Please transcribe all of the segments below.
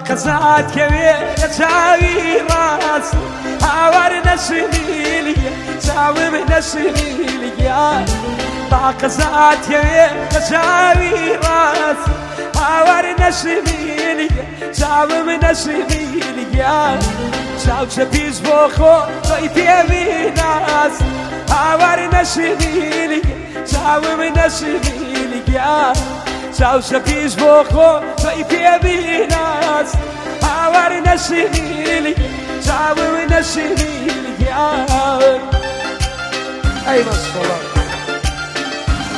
باقزات كبير تاوي راس هاور نسميلي ساوي نسميلي يا باقزات كبير تاوي راس هاور نسميلي ساوي نسميلي يا ساو شبيز بوخو طيتي بيناس هاور نسميلي ساوي نسميلي يا ساو شبيز بوخو طيتي بيناس هاور نسميلي ساوي نسميلي يا اي مصطفى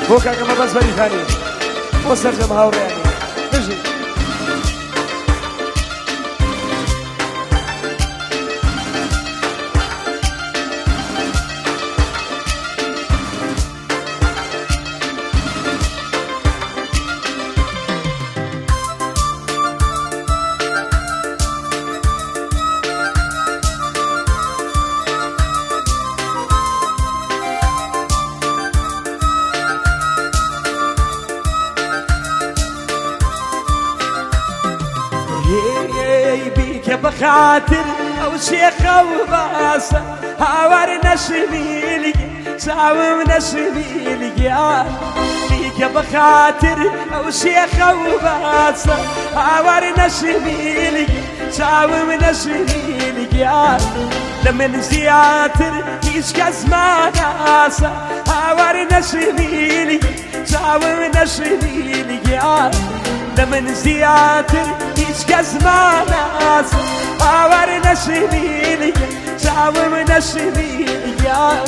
بوكا كما بس بري ثاني وصل جمهور يعني نجي بيك بخاطر او شيخ وباسه هاور نسميلي ساوي نسميلي يا بيك بخاطر او شيخ وباسه هاور نسميلي ساوي نسميلي يا لمن زياتر يسكز ما ناسه هاور نسميلي ساوي نسميلي يا لمن زياتر يسكز ما ناس هاور نسميلي ساوي نسميلي يا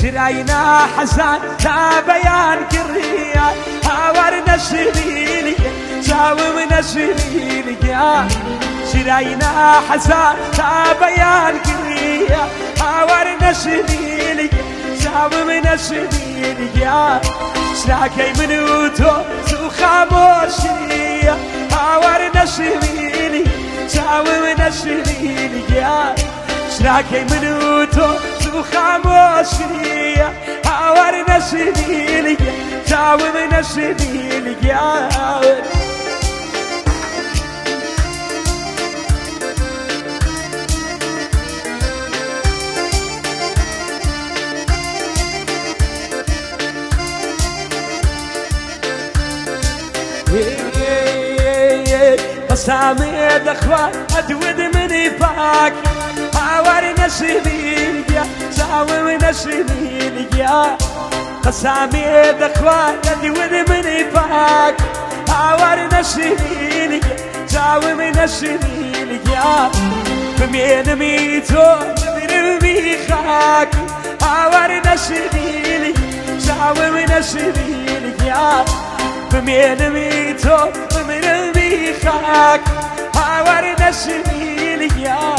شراينا حزان تا بيان كريان هاور نسميلي ساوي نسميلي يا شراينا حزان تا بيان كريان هاور نسميلي ساوي نسميلي يا شراكي منوتو سو خاموشية هاور نسميلي ساوي نسميلي يا شراكي منوتو سو خاموشية هاور نسميلي ساوي نسميلي يا قسامي دخوان ادود مني فاك هاور نسميلي ساوي نسميلي يا قسامي دخوان ادود مني فاك هاور نسميلي ساوي نسميلي يا بمين ميتو بمين خاك هاور نسميلي ساوي نسميلي يا بمين ميتو بمين خاك هاور نسميلي يا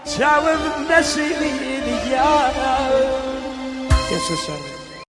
ساوي نسميلي يا